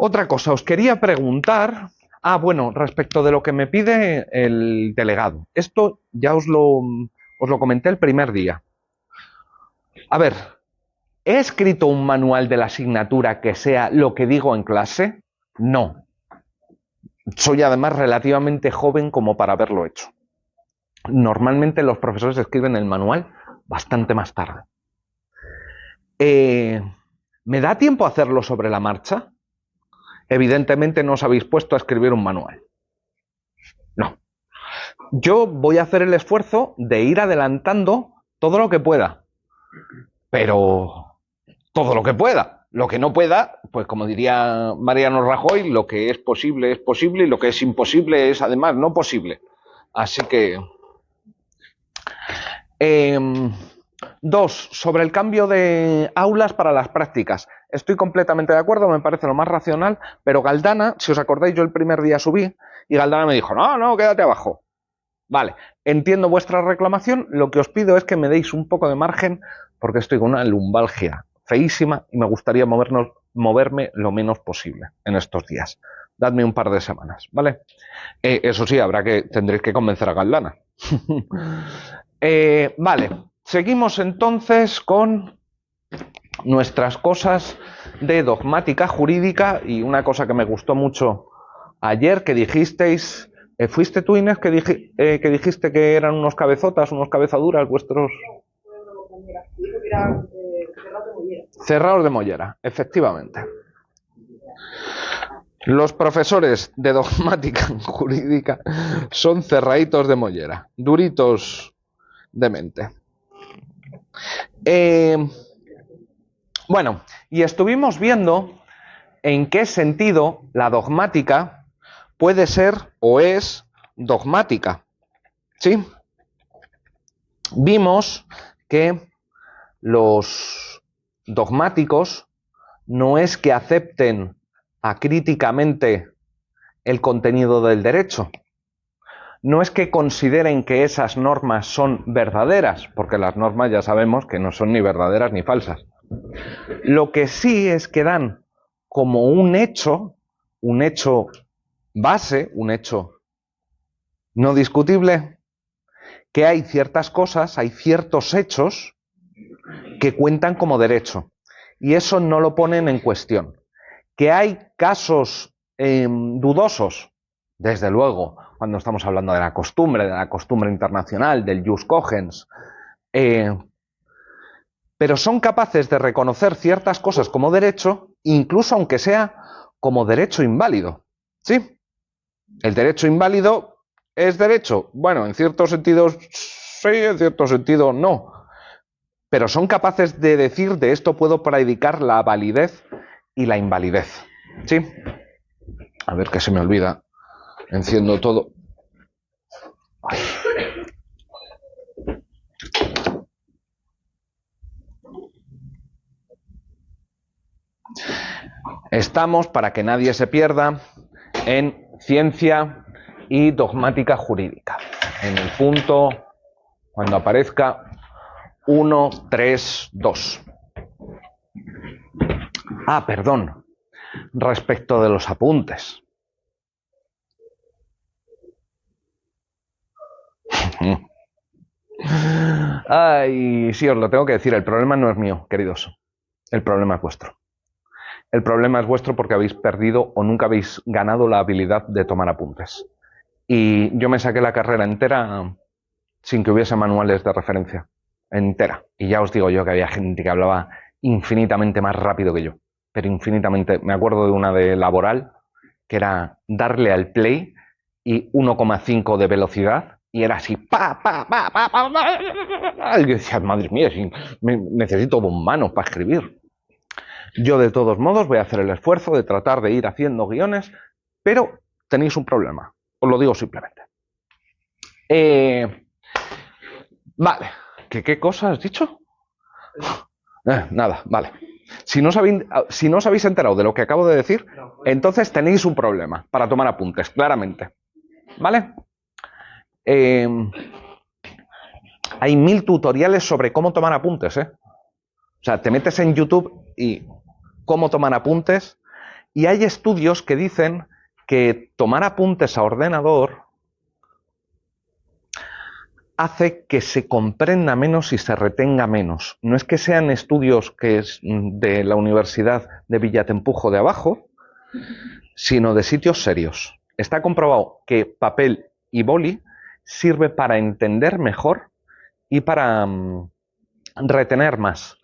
Otra cosa, os quería preguntar. Bueno, respecto de lo que me pide el delegado. Esto ya os lo comenté el primer día. A ver, ¿he escrito un manual de la asignatura que sea lo que digo en clase? No. Soy además relativamente joven como para haberlo hecho. Normalmente los profesores escriben el manual bastante más tarde. ¿Me da tiempo a hacerlo sobre la marcha? Evidentemente no os habéis puesto a escribir un manual. No. Yo voy a hacer el esfuerzo de ir adelantando todo lo que pueda. Pero todo lo que pueda. Lo que no pueda, pues como diría Mariano Rajoy, lo que es posible y lo que es imposible es además no posible. Así que... Dos, sobre el cambio de aulas para las prácticas. Estoy completamente de acuerdo, me parece lo más racional, pero Galdana, si os acordáis, yo el primer día subí y Galdana me dijo, no, quédate abajo. Vale, entiendo vuestra reclamación, lo que os pido es que me deis un poco de margen porque estoy con una lumbalgia feísima y me gustaría moverme lo menos posible en estos días. Dadme un par de semanas, ¿vale? Eso sí, tendréis que convencer a Galdana. Vale, seguimos entonces con nuestras cosas de dogmática jurídica y una cosa que me gustó mucho ayer que dijisteis, ¿fuiste tú, Inés, que dijiste que eran unos cabezotas, unos cabezaduras vuestros? Cerrados de mollera, efectivamente. Los profesores de dogmática jurídica son cerraditos de mollera, duritos de mente. Bueno, y estuvimos viendo en qué sentido la dogmática puede ser o es dogmática. ¿Sí? Vimos que los dogmáticos no es que acepten acríticamente el contenido del derecho, no es que consideren que esas normas son verdaderas, porque las normas ya sabemos que no son ni verdaderas ni falsas. Lo que sí es que dan como un hecho base, un hecho no discutible, que hay ciertas cosas, hay ciertos hechos que cuentan como derecho. Y eso no lo ponen en cuestión. Que hay casos dudosos, desde luego, cuando estamos hablando de la costumbre internacional, del jus cogens, pero son capaces de reconocer ciertas cosas como derecho, incluso aunque sea como derecho inválido. ¿Sí? El derecho inválido es derecho. Bueno, en ciertos sentidos sí, en cierto sentido no. Pero son capaces de decir de esto puedo predicar la validez y la invalidez. ¿Sí? A ver que se me olvida. Enciendo todo. Ay. Estamos, para que nadie se pierda, en ciencia y dogmática jurídica. En el punto, cuando aparezca 1, 3, 2. Perdón. Respecto de los apuntes. Ay, sí, os lo tengo que decir, el problema no es mío, queridos. El problema es vuestro. El problema es vuestro porque habéis perdido o nunca habéis ganado la habilidad de tomar apuntes. Y yo me saqué la carrera entera sin que hubiese manuales de referencia. Entera. Y ya os digo yo que había gente que hablaba infinitamente más rápido que yo. Pero infinitamente. Me acuerdo de una de laboral que era darle al play y 1,5 de velocidad y era así, y yo decía, madre mía, necesito manos para escribir. Yo de todos modos voy a hacer el esfuerzo de tratar de ir haciendo guiones, pero tenéis un problema, os lo digo simplemente. Vale, ¿qué cosa has dicho? Nada, vale. Si no os habéis enterado de lo que acabo de decir, entonces tenéis un problema para tomar apuntes, claramente. ¿Vale? Hay 1000 tutoriales sobre cómo tomar apuntes, ¿eh? O sea, te metes en YouTube y cómo tomar apuntes Y hay estudios que dicen que tomar apuntes a ordenador hace que se comprenda menos y se retenga menos. No es que sean estudios que es de la Universidad de Villatempujo de abajo, sino de sitios serios. Está comprobado que papel y boli sirve para entender mejor y para retener más.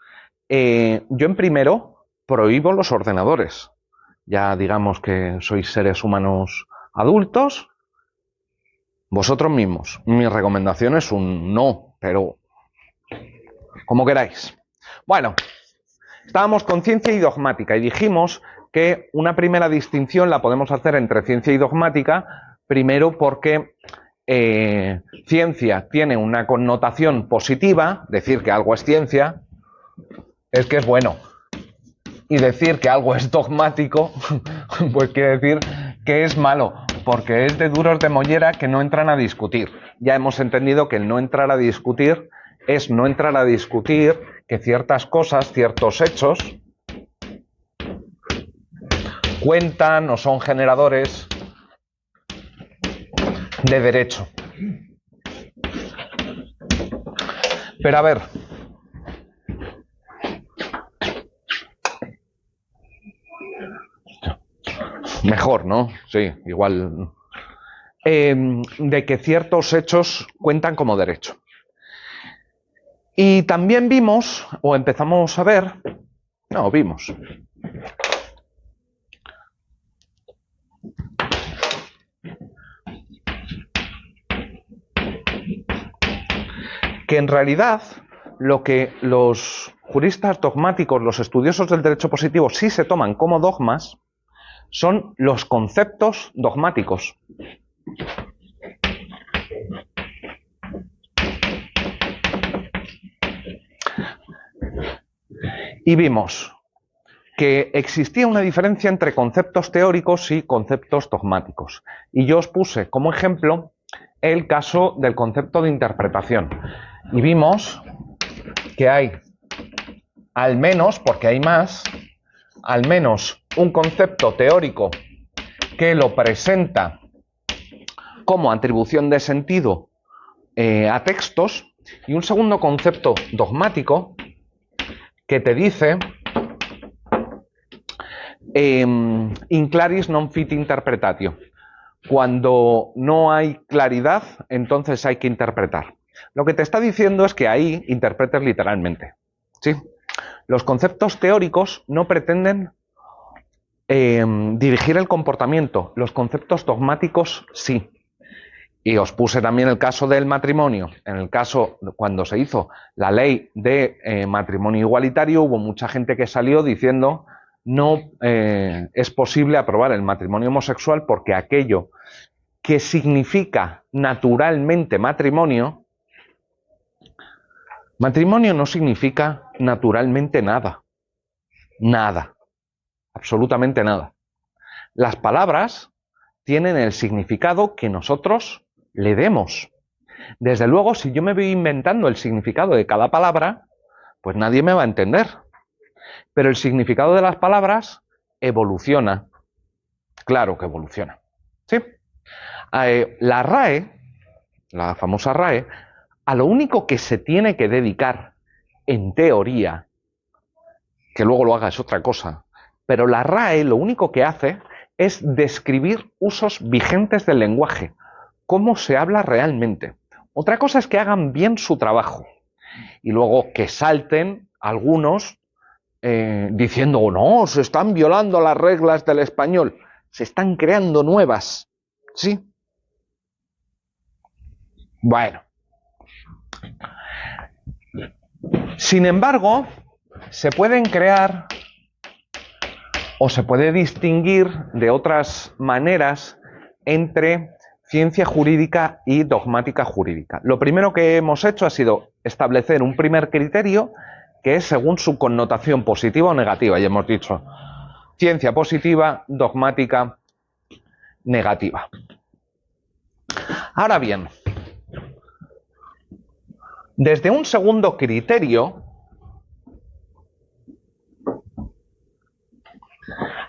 Yo en primero prohíbo los ordenadores. Ya digamos que sois seres humanos adultos, vosotros mismos. Mi recomendación es un no, pero como queráis. Bueno, estábamos con ciencia y dogmática y dijimos que una primera distinción la podemos hacer entre ciencia y dogmática, primero porque ciencia tiene una connotación positiva, decir que algo es ciencia es que es bueno, y decir que algo es dogmático pues quiere decir que es malo, porque es de duros de mollera que no entran a discutir. Ya hemos entendido que el no entrar a discutir es no entrar a discutir que ciertas cosas, ciertos hechos cuentan o son generadores de derecho. Pero a ver, mejor, ¿no? Sí, igual. De que ciertos hechos cuentan como derecho. Y también vimos, o empezamos a ver, vimos, que en realidad lo que los juristas dogmáticos, los estudiosos del derecho positivo, sí se toman como dogmas, son los conceptos dogmáticos. Y vimos que existía una diferencia entre conceptos teóricos y conceptos dogmáticos. Y yo os puse como ejemplo el caso del concepto de interpretación. Y vimos que hay, al menos, porque hay más, al menos un concepto teórico que lo presenta como atribución de sentido a textos, y un segundo concepto dogmático que te dice in claris non fit interpretatio. Cuando no hay claridad, entonces hay que interpretar. Lo que te está diciendo es que ahí interpretes literalmente. ¿Sí? Los conceptos teóricos no pretenden dirigir el comportamiento. Los conceptos dogmáticos sí. Y os puse también el caso del matrimonio. En el caso, cuando se hizo la ley de matrimonio igualitario, hubo mucha gente que salió diciendo no es posible aprobar el matrimonio homosexual porque aquello que significa naturalmente matrimonio no significa naturalmente nada. Nada. Absolutamente nada. Las palabras tienen el significado que nosotros le demos. Desde luego, si yo me voy inventando el significado de cada palabra, pues nadie me va a entender. Pero el significado de las palabras evoluciona. Claro que evoluciona. ¿Sí? La RAE, la famosa RAE, a lo único que se tiene que dedicar, en teoría, que luego lo haga es otra cosa, pero la RAE lo único que hace es describir usos vigentes del lenguaje, cómo se habla realmente. Otra cosa es que hagan bien su trabajo y luego que salten algunos diciendo, oh, no, se están violando las reglas del español, se están creando nuevas. ¿Sí? Bueno. Sin embargo, se pueden crear o se puede distinguir de otras maneras entre ciencia jurídica y dogmática jurídica. Lo primero que hemos hecho ha sido establecer un primer criterio que es según su connotación positiva o negativa. Y hemos dicho ciencia positiva, dogmática negativa. Ahora bien, desde un segundo criterio,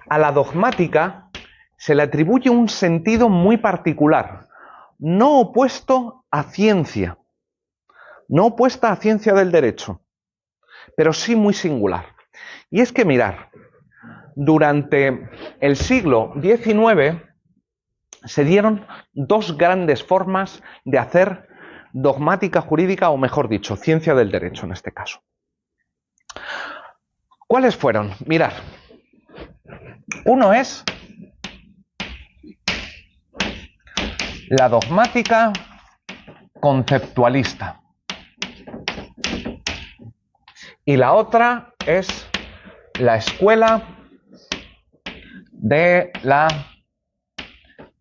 A la dogmática se le atribuye un sentido muy particular, no opuesto a ciencia, no opuesta a ciencia del derecho, pero sí muy singular. Y es que mirar, durante el siglo XIX se dieron dos grandes formas de hacer dogmática jurídica, o mejor dicho, ciencia del derecho en este caso. ¿Cuáles fueron? Mirad, uno es la dogmática conceptualista y la otra es la escuela de la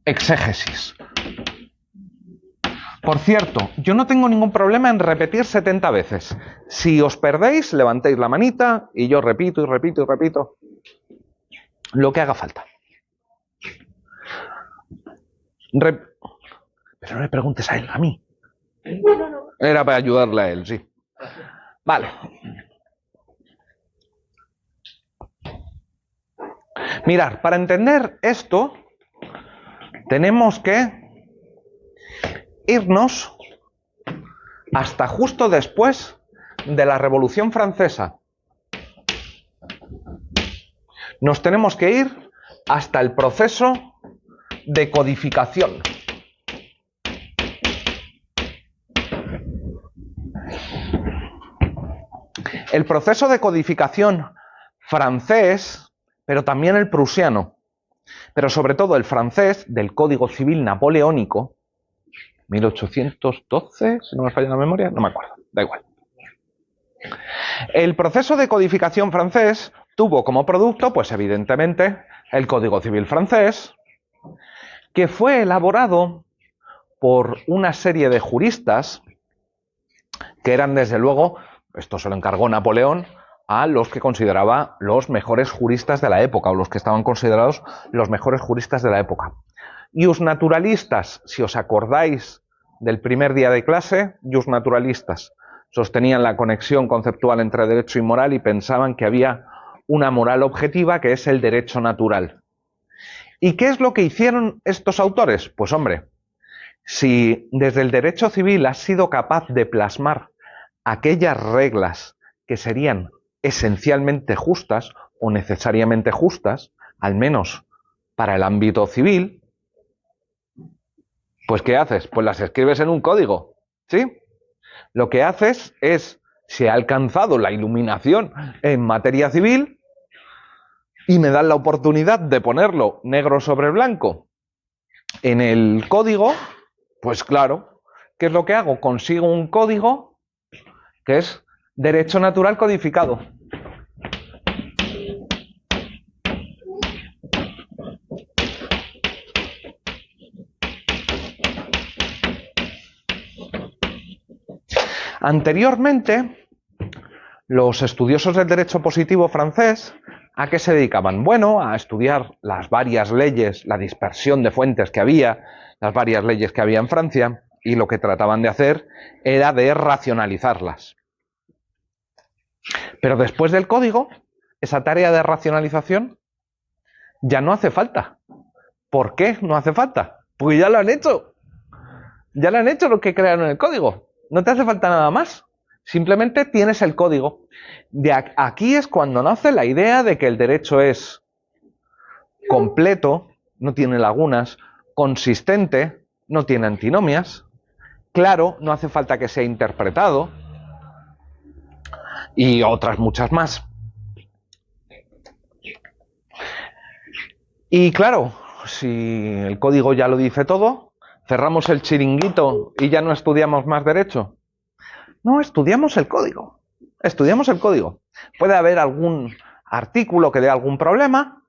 exégesis. Por cierto, yo no tengo ningún problema en repetir 70 veces. Si os perdéis, levantéis la manita y yo repito y repito y repito lo que haga falta. Pero no le preguntes a él, a mí. No. Era para ayudarle a él, sí. Vale. Mirad, para entender esto, tenemos que irnos hasta justo después de la Revolución Francesa. Nos tenemos que ir hasta el proceso de codificación. El proceso de codificación francés, pero también el prusiano, pero sobre todo el francés del Código Civil Napoleónico, 1812, si no me falla la memoria, no me acuerdo, da igual. El proceso de codificación francés tuvo como producto, pues evidentemente, el Código Civil francés, que fue elaborado por una serie de juristas que eran, desde luego, esto se lo encargó Napoleón, a los que consideraba los mejores juristas de la época, o los que estaban considerados los mejores juristas de la época. Ius naturalistas, si os acordáis del primer día de clase, ius naturalistas sostenían la conexión conceptual entre derecho y moral y pensaban que había una moral objetiva que es el derecho natural. ¿Y qué es lo que hicieron estos autores? Pues hombre, si desde el derecho civil has sido capaz de plasmar aquellas reglas que serían esencialmente justas o necesariamente justas, al menos para el ámbito civil, pues ¿qué haces? Pues las escribes en un código, ¿sí? Lo que haces es, se ha alcanzado la iluminación en materia civil y me dan la oportunidad de ponerlo negro sobre blanco en el código, pues claro, ¿qué es lo que hago? Consigo un código que es derecho natural codificado. Anteriormente, los estudiosos del derecho positivo francés, ¿a qué se dedicaban? Bueno, a estudiar las varias leyes, la dispersión de fuentes que había, las varias leyes que había en Francia, y lo que trataban de hacer era de racionalizarlas. Pero después del código, esa tarea de racionalización ya no hace falta. ¿Por qué no hace falta? Porque ya lo han hecho. Ya lo han hecho los que crearon el código. No te hace falta nada más. Simplemente tienes el código. De aquí es cuando nace la idea de que el derecho es completo, no tiene lagunas, consistente, no tiene antinomias, claro, no hace falta que sea interpretado, y otras muchas más. Y claro, si el código ya lo dice todo, cerramos el chiringuito y ya no estudiamos más derecho. No, estudiamos el código. Estudiamos el código. Puede haber algún artículo que dé algún problema.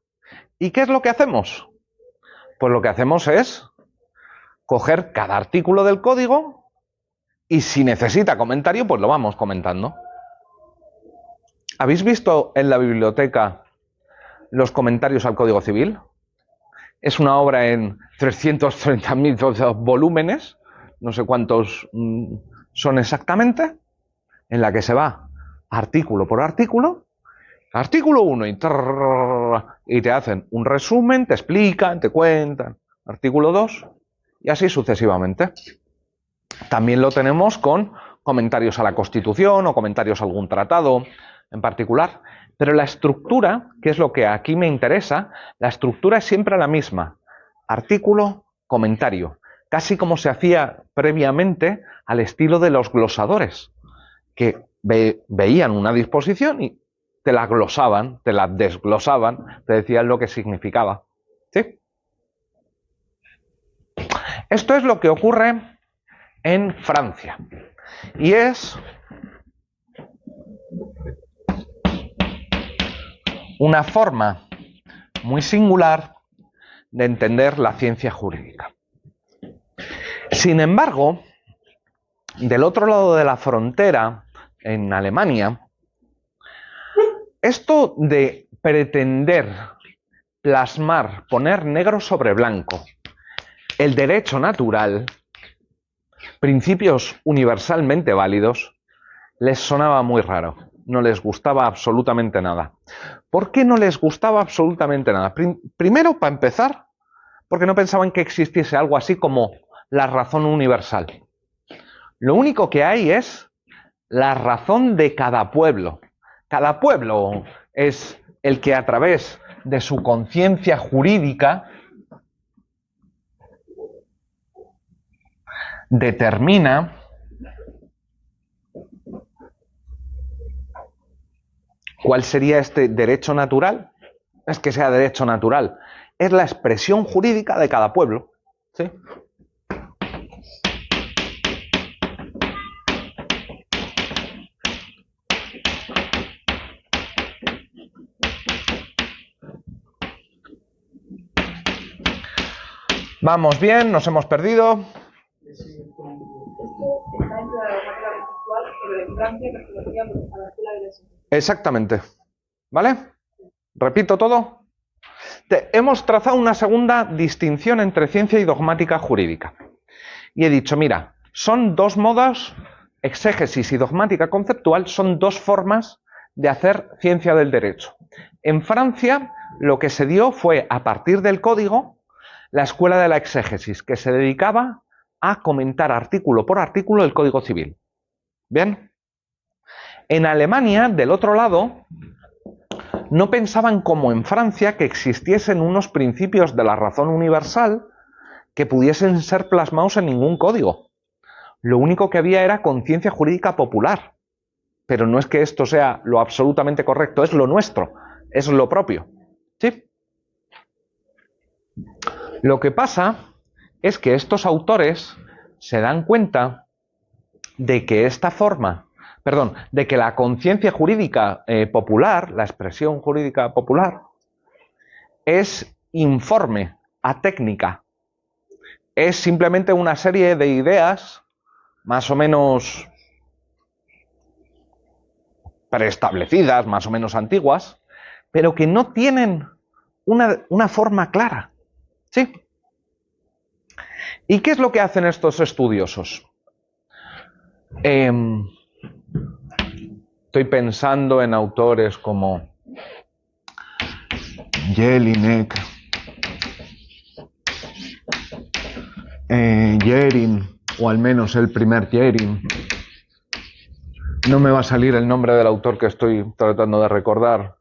¿Y qué es lo que hacemos? Pues lo que hacemos es coger cada artículo del código y si necesita comentario, pues lo vamos comentando. ¿Habéis visto en la biblioteca los comentarios al Código Civil? Es una obra en 330.000 volúmenes, no sé cuántos son exactamente, en la que se va artículo por artículo, artículo 1 y y te hacen un resumen, te explican, te cuentan. Artículo 2 y así sucesivamente. También lo tenemos con comentarios a la Constitución o comentarios a algún tratado en particular. Pero la estructura, que es lo que aquí me interesa, la estructura es siempre la misma. Artículo, comentario. Casi como se hacía previamente al estilo de los glosadores, que veían una disposición y te la glosaban, te la desglosaban, te decían lo que significaba. ¿Sí? Esto es lo que ocurre en Francia. Y es una forma muy singular de entender la ciencia jurídica. Sin embargo, del otro lado de la frontera, en Alemania, esto de pretender plasmar, poner negro sobre blanco, el derecho natural, principios universalmente válidos, les sonaba muy raro. No les gustaba absolutamente nada. ¿Por qué no les gustaba absolutamente nada? Primero, para empezar, porque no pensaban que existiese algo así como la razón universal. Lo único que hay es la razón de cada pueblo. Cada pueblo es el que a través de su conciencia jurídica determina cuál sería este derecho natural. No es que sea derecho natural, es la expresión jurídica de cada pueblo. ¿Sí? Vamos bien, nos hemos perdido. Exactamente. ¿Vale? Repito todo. Hemos trazado una segunda distinción entre ciencia y dogmática jurídica. Y he dicho, mira, son dos modos, exégesis y dogmática conceptual, son dos formas de hacer ciencia del derecho. En Francia, lo que se dio fue, a partir del código, la escuela de la exégesis, que se dedicaba a comentar artículo por artículo el Código Civil. ¿Bien? En Alemania, del otro lado, no pensaban como en Francia que existiesen unos principios de la razón universal que pudiesen ser plasmados en ningún código. Lo único que había era conciencia jurídica popular. Pero no es que esto sea lo absolutamente correcto, es lo nuestro, es lo propio. ¿Sí? Lo que pasa es que estos autores se dan cuenta de que esta forma, de que la conciencia jurídica popular, la expresión jurídica popular, es informe, atécnica. Es simplemente una serie de ideas más o menos preestablecidas, más o menos antiguas, pero que no tienen una forma clara. ¿Sí? ¿Y qué es lo que hacen estos estudiosos? Estoy pensando en autores como Jelinek, Yerin, o al menos el primer Yerin. No me va a salir el nombre del autor que estoy tratando de recordar.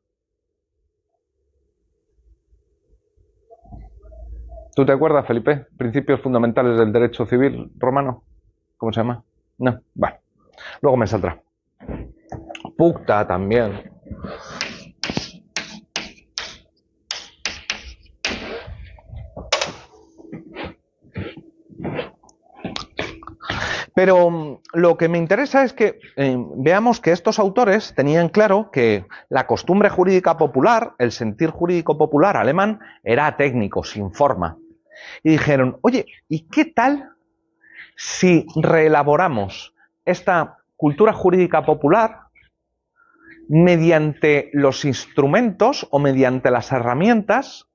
¿Tú te acuerdas, Felipe? Principios fundamentales del derecho civil romano. ¿Cómo se llama? No, vale. Luego me saldrá. Pucta también. Pero lo que me interesa es que veamos que estos autores tenían claro que la costumbre jurídica popular, el sentir jurídico popular alemán, era técnico, sin forma. Y dijeron, oye, ¿y qué tal si reelaboramos esta cultura jurídica popular mediante los instrumentos o mediante las herramientas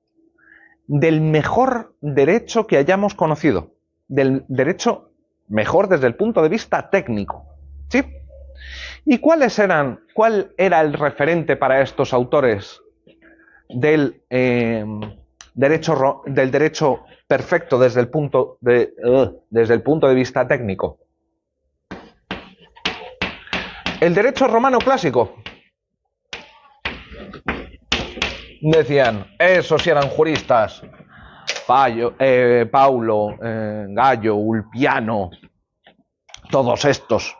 del mejor derecho que hayamos conocido, del derecho mejor desde el punto de vista técnico? ¿Sí? ¿Y cuál era el referente para estos autores del derecho perfecto desde el punto de vista técnico. El derecho romano clásico. Decían, esos sí eran juristas. Paulo, Gallo, Ulpiano, todos estos.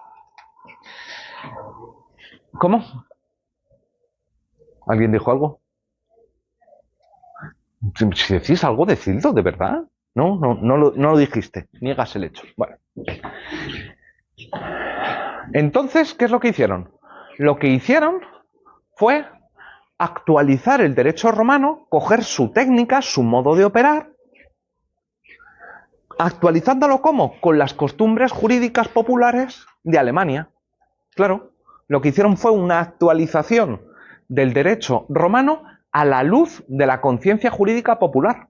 ¿Cómo? ¿Alguien dijo algo? Si decís algo, decidlo, de verdad. No lo dijiste. Niegas el hecho. Bueno. Entonces, ¿qué es lo que hicieron? Lo que hicieron fue actualizar el derecho romano, coger su técnica, su modo de operar, actualizándolo ¿cómo? Con las costumbres jurídicas populares de Alemania. Claro, lo que hicieron fue una actualización del derecho romano a la luz de la conciencia jurídica popular.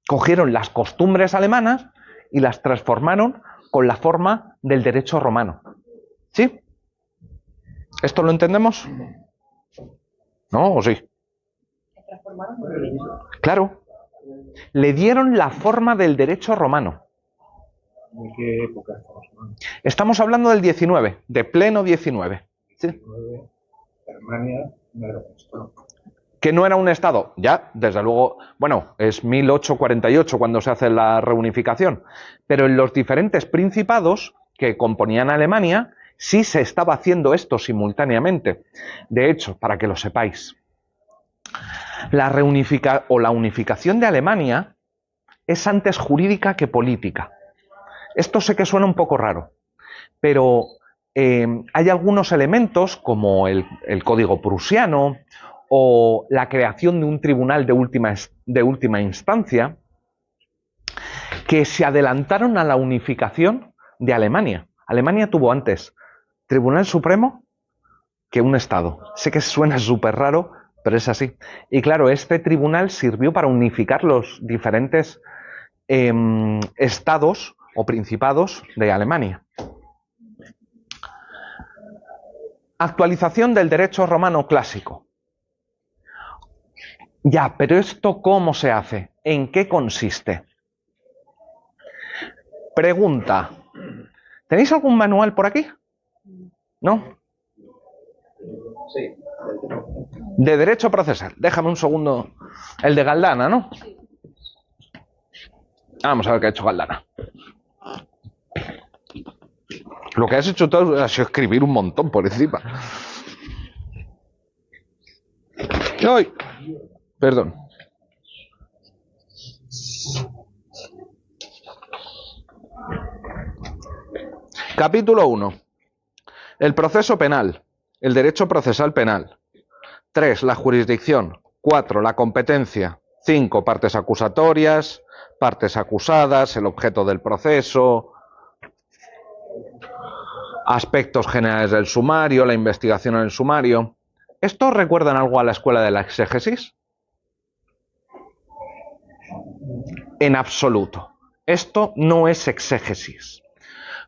Cogieron las costumbres alemanas y las transformaron con la forma del derecho romano. ¿Sí? ¿Esto lo entendemos? ¿No o sí? Claro. Le dieron la forma del derecho romano. ¿De qué época estamos hablando? Estamos hablando del 19, de pleno 19. ¿Sí? Alemania no era un estado. Que no era un estado, ya, desde luego, bueno, es 1848 cuando se hace la reunificación, pero en los diferentes principados que componían Alemania, sí se estaba haciendo esto simultáneamente. De hecho, para que lo sepáis, la unificación de Alemania es antes jurídica que política. Esto sé que suena un poco raro, pero hay algunos elementos como el código prusiano o la creación de un tribunal de última instancia que se adelantaron a la unificación de Alemania. Alemania tuvo antes Tribunal Supremo que un Estado. Sé que suena súper raro, pero es así. Y claro, este tribunal sirvió para unificar los diferentes estados o principados de Alemania. Actualización del derecho romano clásico. Ya, pero ¿esto cómo se hace? ¿En qué consiste? Pregunta. ¿Tenéis algún manual por aquí? ¿No? Sí. De derecho procesal. Déjame un segundo. El de Galdana, ¿no? Vamos a ver qué ha hecho Galdana. Lo que has hecho tú ha sido escribir un montón por encima. ¡Ay! Perdón. Capítulo 1. El proceso penal. El derecho procesal penal. 3. La jurisdicción. 4. La competencia. 5. Partes acusatorias, partes acusadas, el objeto del proceso, aspectos generales del sumario, la investigación en el sumario. ¿Esto recuerdan algo a la escuela de la exégesis? En absoluto. Esto no es exégesis.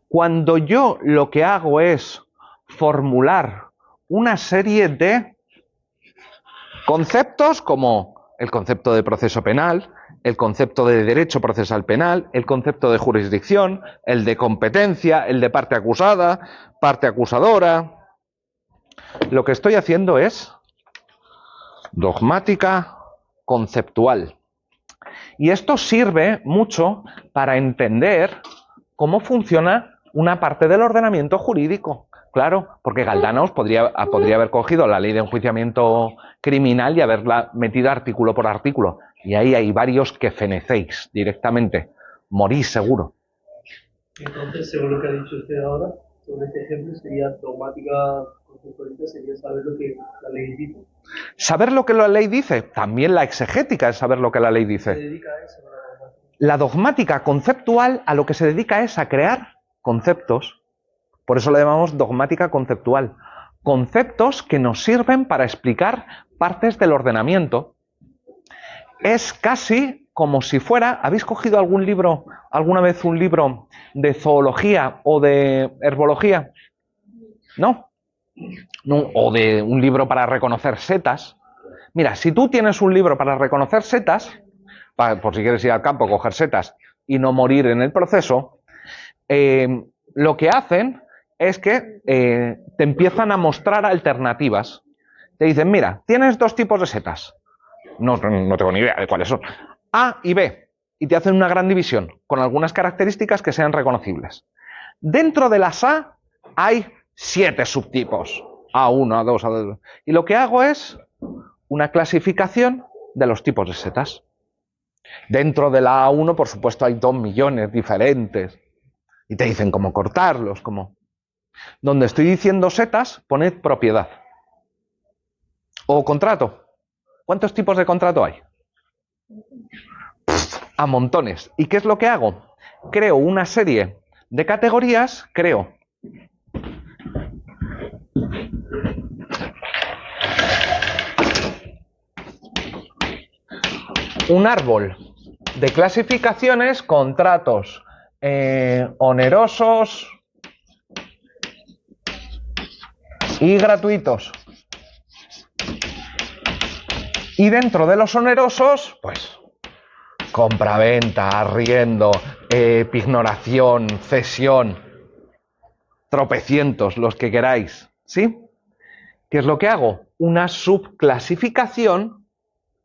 Cuando yo lo que hago es formular una serie de conceptos como el concepto de proceso penal, el concepto de derecho procesal penal, el concepto de jurisdicción, el de competencia, el de parte acusada, parte acusadora. Lo que estoy haciendo es dogmática conceptual. Y esto sirve mucho para entender cómo funciona una parte del ordenamiento jurídico. Claro, porque Galdana podría haber cogido la ley de enjuiciamiento criminal y haberla metido artículo por artículo. Y ahí hay varios que fenecéis directamente. Morís seguro. Entonces, según lo que ha dicho usted ahora, sobre este ejemplo, sería dogmática conceptualista, sería saber lo que la ley dice. Saber lo que la ley dice, también la exegética es saber lo que la ley dice. Se dedica a eso, La dogmática conceptual a lo que se dedica es a crear conceptos. Por eso le llamamos dogmática conceptual. Conceptos que nos sirven para explicar partes del ordenamiento. Es casi como si fuera... ¿Habéis cogido algún libro, alguna vez un libro de zoología o de herbología? ¿No? O de un libro para reconocer setas. Mira, si tú tienes un libro para reconocer setas, por si quieres ir al campo, coger setas y no morir en el proceso, lo que hacen es que te empiezan a mostrar alternativas. Te dicen, mira, tienes dos tipos de setas. No tengo ni idea de cuáles son. A y B. Y te hacen una gran división, con algunas características que sean reconocibles. Dentro de las A hay 7 subtipos. A1, A2, A2. Y lo que hago es una clasificación de los tipos de setas. Dentro de la A1, por supuesto, hay 2 millones diferentes. Y te dicen cómo cortarlos, cómo... Donde estoy diciendo setas, poned propiedad. O contrato. ¿Cuántos tipos de contrato hay? A montones. ¿Y qué es lo que hago? Creo una serie de categorías, creo un árbol de clasificaciones, contratos onerosos y gratuitos. Y dentro de los onerosos, pues, compra-venta, arriendo, pignoración, cesión, tropecientos, los que queráis, ¿sí? ¿Qué es lo que hago? Una subclasificación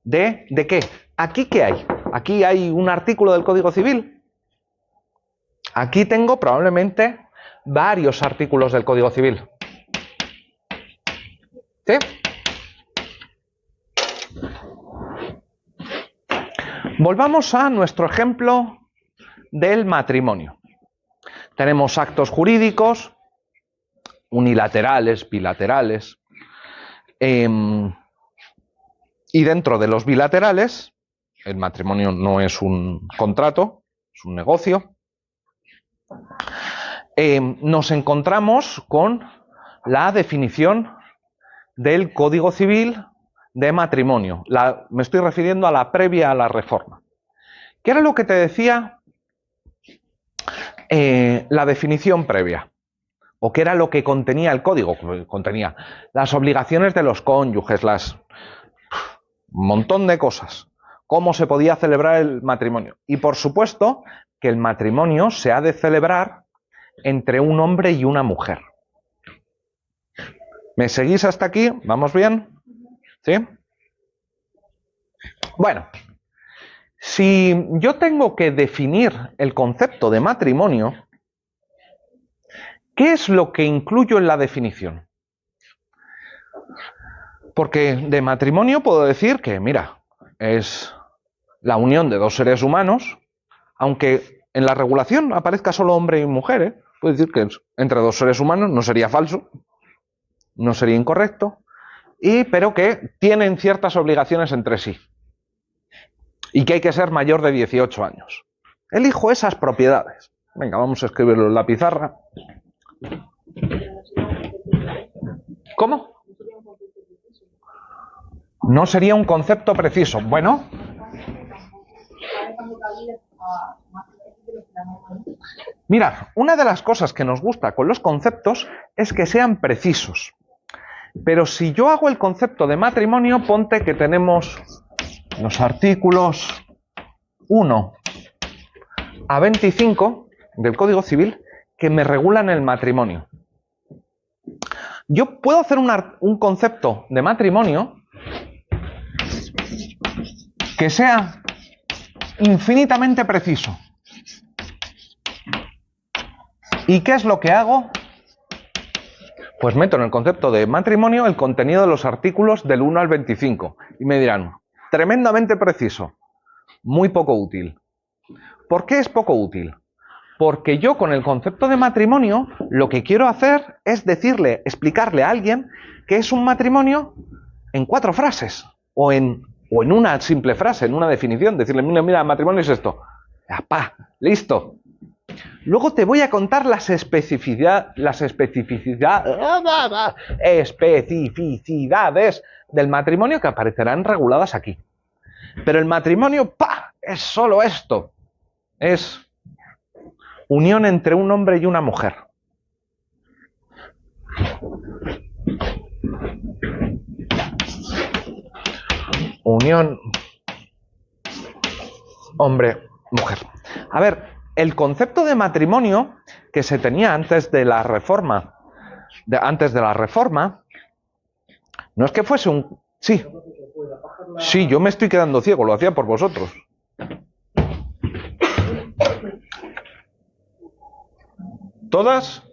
¿de qué? ¿Aquí qué hay? Aquí hay un artículo del Código Civil. Aquí tengo probablemente varios artículos del Código Civil. ¿Sí? Volvamos a nuestro ejemplo del matrimonio. Tenemos actos jurídicos, unilaterales, bilaterales, y dentro de los bilaterales, el matrimonio no es un contrato, es un negocio, nos encontramos con la definición del Código Civil de matrimonio. Me estoy refiriendo a la previa a la reforma. ¿Qué era lo que te decía la definición previa? ¿O qué era lo que contenía el código? Contenía las obligaciones de los cónyuges, un montón de cosas. Cómo se podía celebrar el matrimonio. Y por supuesto que el matrimonio se ha de celebrar entre un hombre y una mujer. ¿Me seguís hasta aquí? ¿Vamos bien? ¿Sí? Bueno, si yo tengo que definir el concepto de matrimonio, ¿qué es lo que incluyo en la definición? Porque de matrimonio puedo decir que, mira, es la unión de dos seres humanos, aunque en la regulación aparezca solo hombre y mujer, puedo decir que es entre dos seres humanos, no sería falso, no sería incorrecto, pero que tienen ciertas obligaciones entre sí. Y que hay que ser mayor de 18 años. Elijo esas propiedades. Venga, vamos a escribirlo en la pizarra. ¿Cómo? No sería un concepto preciso. Bueno. Mirad, una de las cosas que nos gusta con los conceptos es que sean precisos. Pero si yo hago el concepto de matrimonio, ponte que tenemos los artículos 1 a 25 del Código Civil que me regulan el matrimonio. Yo puedo hacer un concepto de matrimonio que sea infinitamente preciso. ¿Y qué es lo que hago? Pues meto en el concepto de matrimonio el contenido de los artículos del 1 al 25. Y me dirán, tremendamente preciso, muy poco útil. ¿Por qué es poco útil? Porque yo con el concepto de matrimonio lo que quiero hacer es explicarle a alguien que es un matrimonio en 4 frases o en una simple frase, en una definición. Decirle, mira, matrimonio es esto. ¡Apá! ¡Listo! Luego te voy a contar las especificidades del matrimonio que aparecerán reguladas aquí. Pero el matrimonio, ¡pah!, es solo esto. Es unión entre un hombre y una mujer. unión hombre-mujer. A ver, el concepto de matrimonio que se tenía antes de la reforma, no es que fuese un... Sí, yo me estoy quedando ciego, lo hacía por vosotros. ¿Todas?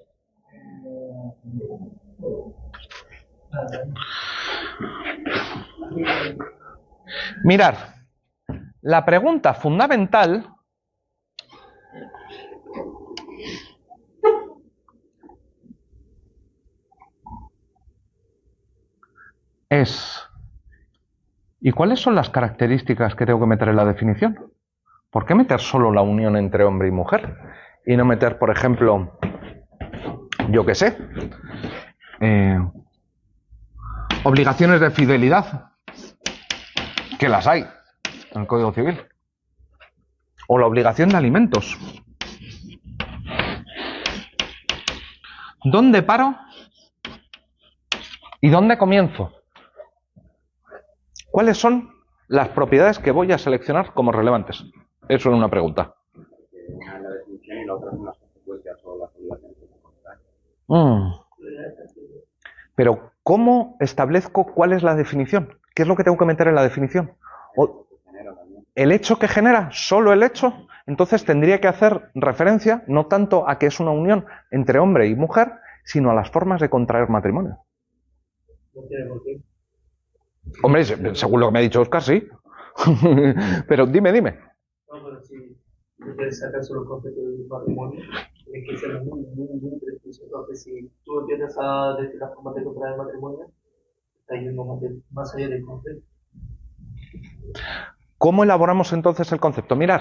Mirad, la pregunta fundamental es: ¿y cuáles son las características que tengo que meter en la definición? ¿Por qué meter solo la unión entre hombre y mujer? Y no meter, por ejemplo, yo qué sé, obligaciones de fidelidad, que las hay en el Código Civil, o la obligación de alimentos. ¿Dónde paro y dónde comienzo? ¿Cuáles son las propiedades que voy a seleccionar como relevantes? Eso es una pregunta. Una es la definición y la otra son las consecuencias o las obligaciones de contratar. Pero, ¿cómo establezco cuál es la definición? ¿Qué es lo que tengo que meter en la definición? ¿El hecho que genera? ¿Solo el hecho? Entonces tendría que hacer referencia no tanto a que es una unión entre hombre y mujer, sino a las formas de contraer matrimonio. No tiene por qué. Hombre, según lo que me ha dicho Óscar, sí. Pero dime. No, pero si tú quieres sacar solo el concepto del matrimonio, tienes que ser muy preciso. Entonces, si tú empiezas a decir las formas de contraer matrimonio, está yendo más allá del concepto. ¿Cómo elaboramos entonces el concepto? Mirad,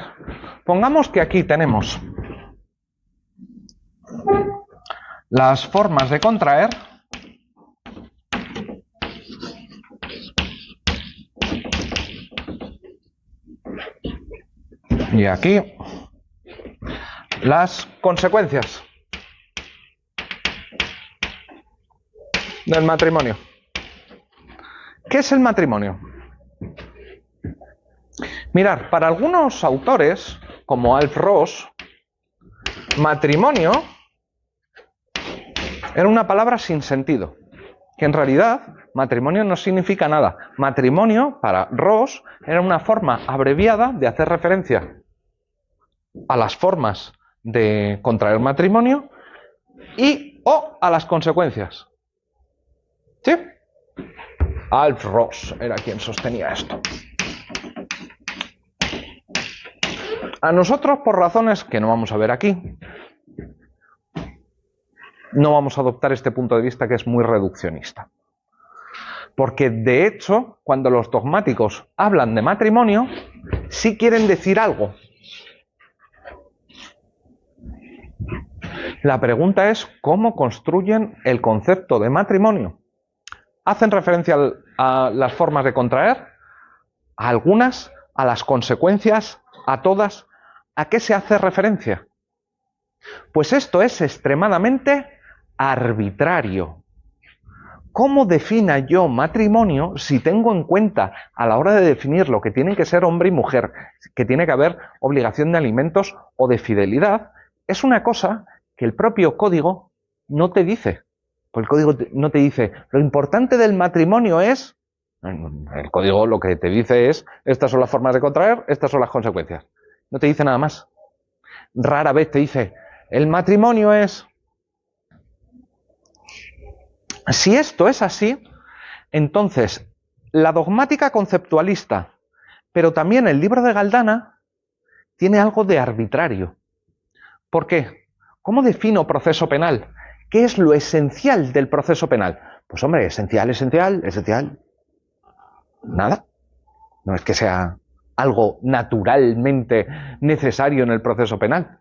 pongamos que aquí tenemos las formas de contraer y aquí las consecuencias del matrimonio. ¿Qué es el matrimonio? Mirad, para algunos autores, como Alf Ross, matrimonio era una palabra sin sentido, que en realidad matrimonio no significa nada. Matrimonio, para Ross, era una forma abreviada de hacer referencia a las formas de contraer matrimonio y o a las consecuencias. ¿Sí? Alf Ross era quien sostenía esto. A nosotros, por razones que no vamos a ver aquí, no vamos a adoptar este punto de vista que es muy reduccionista. Porque, de hecho, cuando los dogmáticos hablan de matrimonio, sí quieren decir algo. La pregunta es cómo construyen el concepto de matrimonio. ¿Hacen referencia a las formas de contraer? ¿A algunas? ¿A las consecuencias? ¿A todas? ¿A qué se hace referencia? Pues esto es extremadamente arbitrario. ¿Cómo defina yo matrimonio si tengo en cuenta a la hora de definir lo que tienen que ser hombre y mujer, que tiene que haber obligación de alimentos o de fidelidad? Es una cosa que el propio código no te dice. El código no te dice, lo importante del matrimonio es... El código lo que te dice es, estas son las formas de contraer, estas son las consecuencias. No te dice nada más. Rara vez te dice, el matrimonio es... Si esto es así, entonces la dogmática conceptualista, pero también el libro de Galdana, tiene algo de arbitrario. ¿Por qué? ¿Cómo defino proceso penal? ¿Qué es lo esencial del proceso penal? Pues hombre, esencial. Nada. No es que sea algo naturalmente necesario en el proceso penal.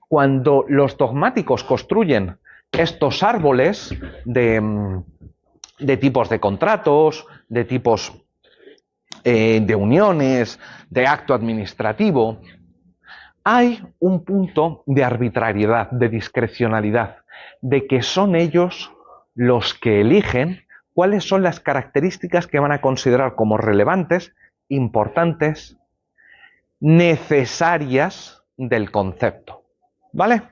Cuando los dogmáticos construyen estos árboles de tipos de contratos, de tipos de uniones, de acto administrativo, hay un punto de arbitrariedad, de discrecionalidad, de que son ellos los que eligen cuáles son las características que van a considerar como relevantes, importantes, necesarias del concepto. ¿Vale?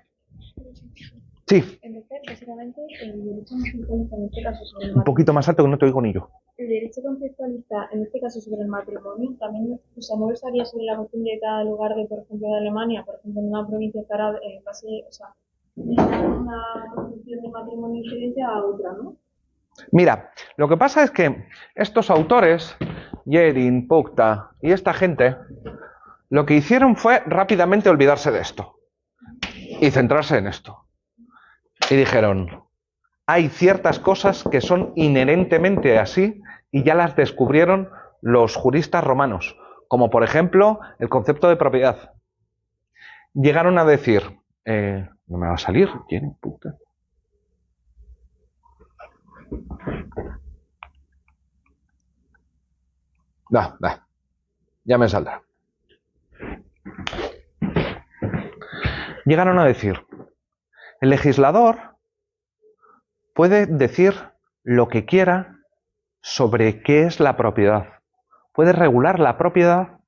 Sí. Empezar, básicamente, el derecho conceptualista en este caso sobre el Un poquito más alto que no te oigo ni yo. El derecho conceptualista, en este caso sobre el matrimonio, también, o sea, no versaría sobre la costumbre de cada lugar de, por ejemplo, de Alemania, por ejemplo, en una provincia estará, o sea, una concepción de matrimonio diferente a otra, ¿no? Mira, lo que pasa es que estos autores, Yerin, Pukta y esta gente, lo que hicieron fue rápidamente olvidarse de esto y centrarse en esto. Y dijeron, hay ciertas cosas que son inherentemente así y ya las descubrieron los juristas romanos, como por ejemplo el concepto de propiedad. Llegaron a decir, no me va a salir, Yerin, Pukta. Ya me saldrá. Llegaron a decir, el legislador puede decir lo que quiera sobre qué es la propiedad. Puede regular la propiedad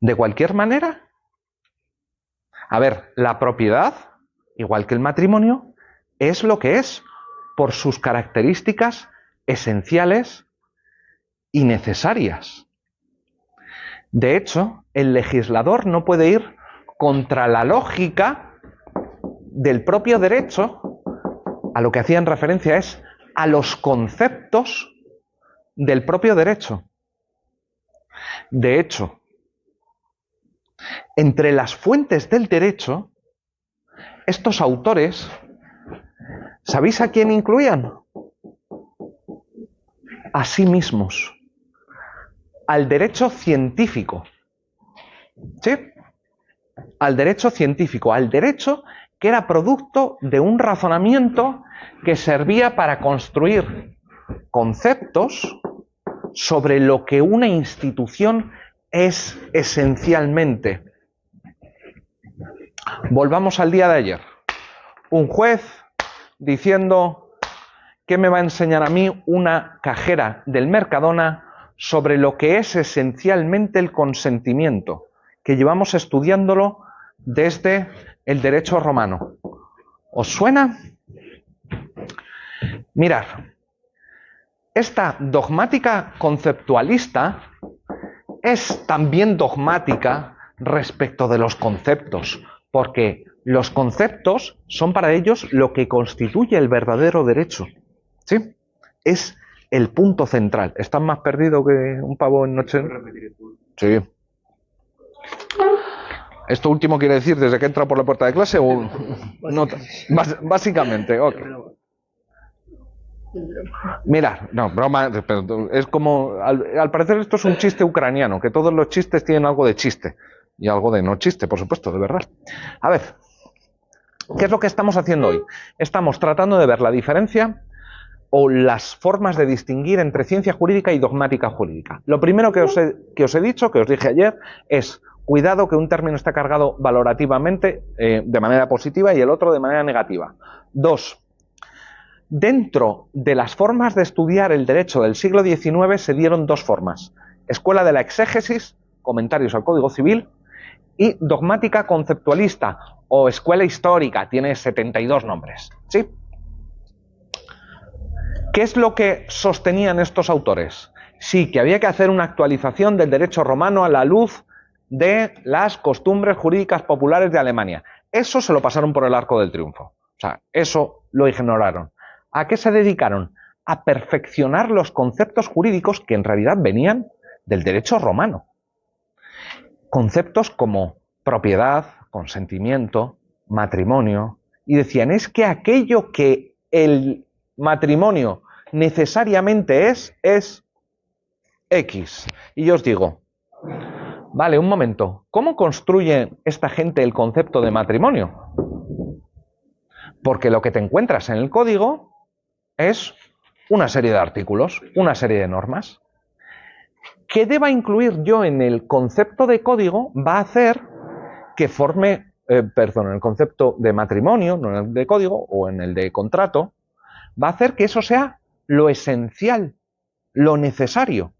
de cualquier manera. A ver, la propiedad, igual que el matrimonio, es lo que es por sus características esenciales y necesarias. De hecho, el legislador no puede ir contra la lógica del propio derecho. A lo que hacían referencia es a los conceptos del propio derecho. De hecho, entre las fuentes del derecho, estos autores, ¿sabéis a quién incluían? A sí mismos. Al derecho científico. ¿Sí? Al derecho científico, al derecho que era producto de un razonamiento que servía para construir conceptos sobre lo que una institución es esencialmente. Volvamos al día de ayer. Un juez diciendo que me va a enseñar a mí una cajera del Mercadona sobre lo que es esencialmente el consentimiento, que llevamos estudiándolo desde el derecho romano. ¿Os suena? Mirad, esta dogmática conceptualista es también dogmática respecto de los conceptos, porque los conceptos son para ellos lo que constituye el verdadero derecho. ¿Sí? Es el punto central. ¿Estás más perdido que un pavo en noche? Sí. ¿Esto último quiere decir desde que entra por la puerta de clase o no? Básicamente, ok. Mira, no, broma, pero es como, al parecer esto es un chiste ucraniano, que todos los chistes tienen algo de chiste y algo de no chiste, por supuesto, de verdad. A ver, ¿qué es lo que estamos haciendo hoy? Estamos tratando de ver la diferencia o las formas de distinguir entre ciencia jurídica y dogmática jurídica. Lo primero que os he dicho, que os dije ayer, es cuidado que un término está cargado valorativamente de manera positiva y el otro de manera negativa. 2. Dentro de las formas de estudiar el derecho del siglo XIX se dieron dos formas. Escuela de la exégesis, comentarios al Código Civil, y dogmática conceptualista o escuela histórica, tiene 72 nombres. ¿Sí? ¿Qué es lo que sostenían estos autores? Sí, que había que hacer una actualización del derecho romano a la luz de las costumbres jurídicas populares de Alemania. Eso se lo pasaron por el arco del triunfo. O sea, eso lo ignoraron. ¿A qué se dedicaron? A perfeccionar los conceptos jurídicos que en realidad venían del derecho romano. Conceptos como propiedad, consentimiento, matrimonio. Y decían, es que aquello que el matrimonio necesariamente es X. Y yo os digo, vale, un momento, ¿cómo construye esta gente el concepto de matrimonio? Porque lo que te encuentras en el código es una serie de artículos, una serie de normas. ¿Qué deba incluir yo en el concepto de código? Va a hacer que forme, en el concepto de matrimonio, no en el de código, o en el de contrato, va a hacer que eso sea lo esencial, lo necesario.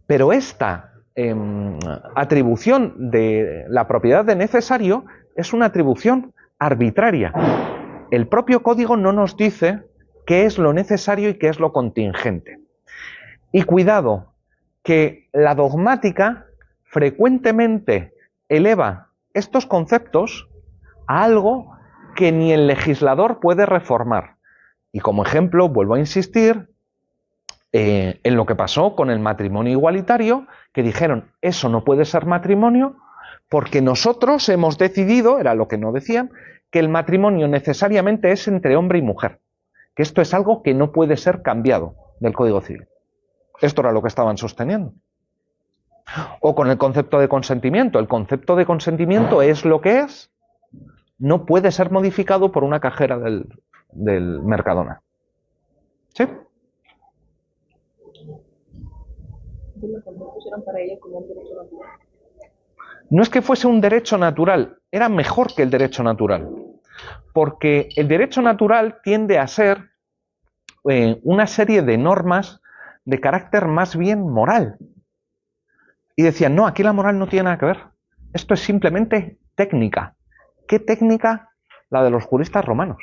Pero esta atribución de la propiedad de necesario es una atribución arbitraria. El propio código no nos dice qué es lo necesario y qué es lo contingente. Y cuidado, que la dogmática frecuentemente eleva estos conceptos a algo que ni el legislador puede reformar. Y como ejemplo, vuelvo a insistir en lo que pasó con el matrimonio igualitario, que dijeron, eso no puede ser matrimonio porque nosotros hemos decidido, era lo que no decían, que el matrimonio necesariamente es entre hombre y mujer, que esto es algo que no puede ser cambiado del Código Civil. Esto era lo que estaban sosteniendo. O con el concepto de consentimiento. El concepto de consentimiento es lo que es, no puede ser modificado por una cajera del Mercadona. ¿Sí? No es que fuese un derecho natural, era mejor que el derecho natural. Porque el derecho natural tiende a ser una serie de normas de carácter más bien moral. Y decían, no, aquí la moral no tiene nada que ver. Esto es simplemente técnica. ¿Qué técnica? La de los juristas romanos.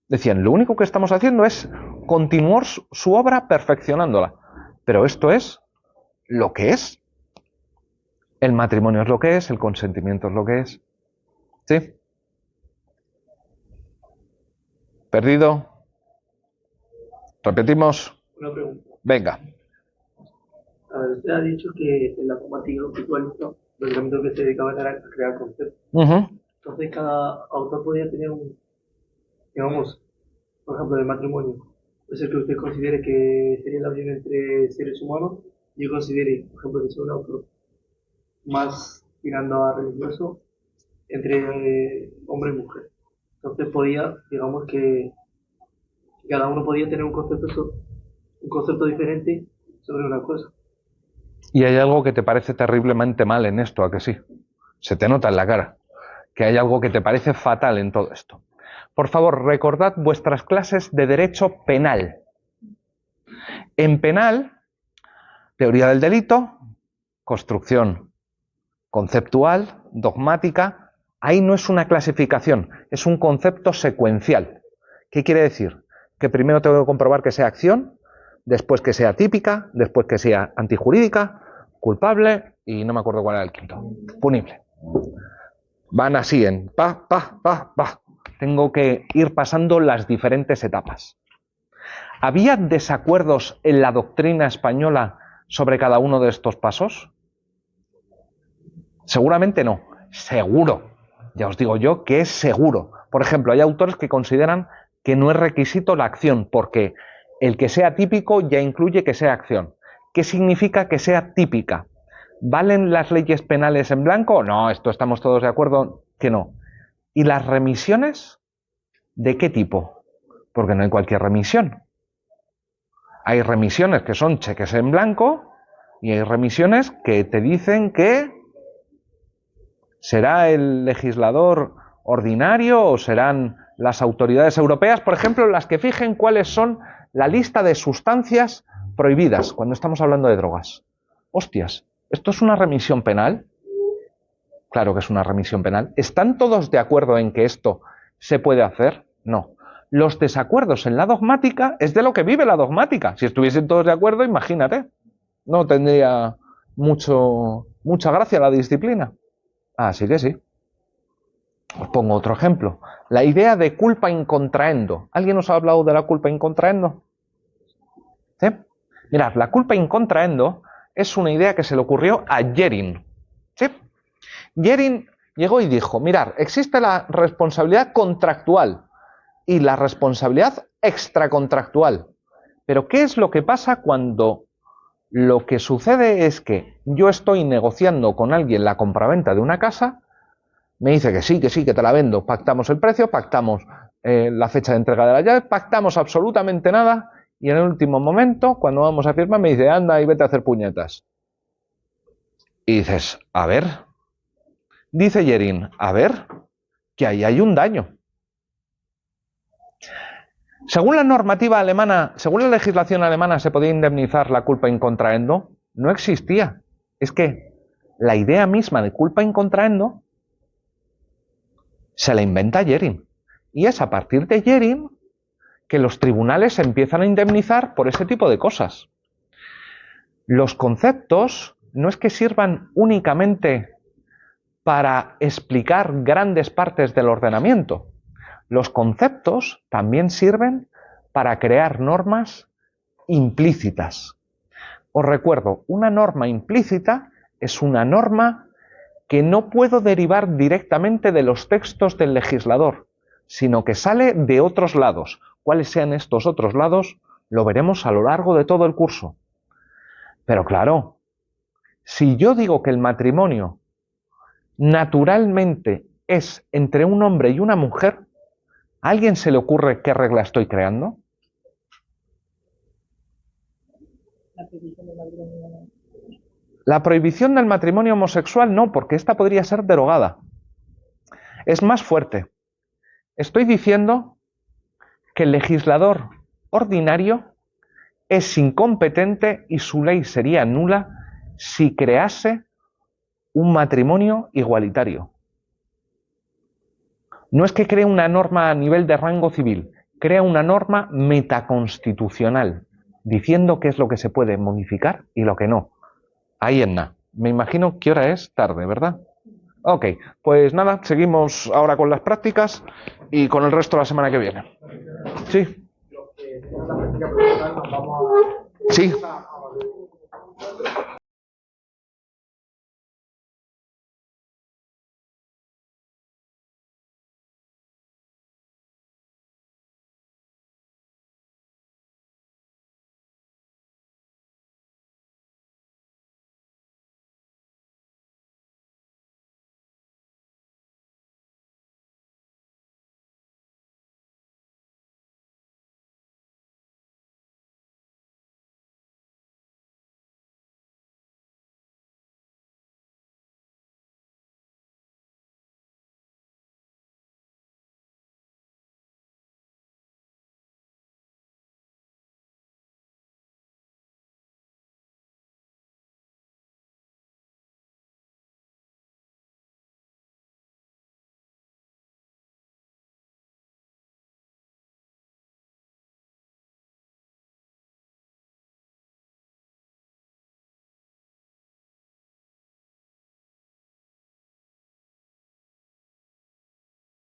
Decían, lo único que estamos haciendo es continuar su obra perfeccionándola. Pero esto es lo que es. El matrimonio es lo que es, el consentimiento es lo que es. ¿Sí? ¿Perdido? ¿Repetimos? Una pregunta. Venga. A ver, usted ha dicho que en la formática conceptualista, los elementos que se dedicaban era a crear conceptos. Entonces, cada autor podía tener un, digamos, por ejemplo, del matrimonio. Es el que usted considere que sería la unión entre seres humanos. Yo considere, por ejemplo, que soy un autor más tirando a religioso entre hombre y mujer. Entonces podía, digamos que cada uno podía tener un concepto diferente sobre una cosa. Y hay algo que te parece terriblemente mal en esto, ¿a que sí? Se te nota en la cara que hay algo que te parece fatal en todo esto. Por favor, recordad vuestras clases de derecho penal. En penal, teoría del delito, construcción conceptual, dogmática, ahí no es una clasificación, es un concepto secuencial. ¿Qué quiere decir? Que primero tengo que comprobar que sea acción, después que sea típica, después que sea antijurídica, culpable y no me acuerdo cuál era el quinto, punible. Van así en pa. Tengo que ir pasando las diferentes etapas. ¿Había desacuerdos en la doctrina española sobre cada uno de estos pasos? Seguramente no. Seguro. Ya os digo yo que es seguro. Por ejemplo, hay autores que consideran que no es requisito la acción, porque el que sea típico ya incluye que sea acción. ¿Qué significa que sea típica? ¿Valen las leyes penales en blanco? No, esto estamos todos de acuerdo que no. ¿Y las remisiones? ¿De qué tipo? Porque no hay cualquier remisión. Hay remisiones que son cheques en blanco y hay remisiones que te dicen que será el legislador ordinario o serán las autoridades europeas, por ejemplo, las que fijen cuáles son la lista de sustancias prohibidas cuando estamos hablando de drogas. Hostias, ¿esto es una remisión penal? Claro que es una remisión penal. ¿Están todos de acuerdo en que esto se puede hacer? No. Los desacuerdos en la dogmática es de lo que vive la dogmática. Si estuviesen todos de acuerdo, imagínate, no tendría mucha gracia la disciplina. Así que sí. Os pongo otro ejemplo. La idea de culpa in contraendo. ¿Alguien os ha hablado de la culpa in contraendo? ¿Sí? Mirad, la culpa in contraendo es una idea que se le ocurrió a Jering. ¿Sí? Jering llegó y dijo, mirad, existe la responsabilidad contractual y la responsabilidad extracontractual. Pero ¿qué es lo que pasa cuando lo que sucede es que yo estoy negociando con alguien la compraventa de una casa, me dice que sí, que te la vendo, pactamos el precio, pactamos la fecha de entrega de la llave, pactamos absolutamente nada y en el último momento, cuando vamos a firmar, me dice, anda y vete a hacer puñetas. Y dices, a ver, dice Jering, a ver, que ahí hay un daño. Según la normativa alemana, según la legislación alemana, se podía indemnizar la culpa in contraendo. No existía. Es que la idea misma de culpa in contraendo se la inventa Jhering. Y es a partir de Jhering que los tribunales se empiezan a indemnizar por ese tipo de cosas. Los conceptos no es que sirvan únicamente para explicar grandes partes del ordenamiento. Los conceptos también sirven para crear normas implícitas. Os recuerdo, una norma implícita es una norma que no puedo derivar directamente de los textos del legislador, sino que sale de otros lados. ¿Cuáles sean estos otros lados? Lo veremos a lo largo de todo el curso. Pero claro, si yo digo que el matrimonio naturalmente es entre un hombre y una mujer, ¿a alguien se le ocurre qué regla estoy creando? La prohibición del matrimonio homosexual no, porque esta podría ser derogada. Es más fuerte. Estoy diciendo que el legislador ordinario es incompetente y su ley sería nula si crease un matrimonio igualitario. No es que cree una norma a nivel de rango civil, crea una norma metaconstitucional, diciendo qué es lo que se puede modificar y lo que no. Ahí en nada. Me imagino que hora es tarde, ¿verdad? Ok, pues nada, seguimos ahora con las prácticas y con el resto la semana que viene. Sí. Los que tengan la práctica profesional nos vamos a... Sí.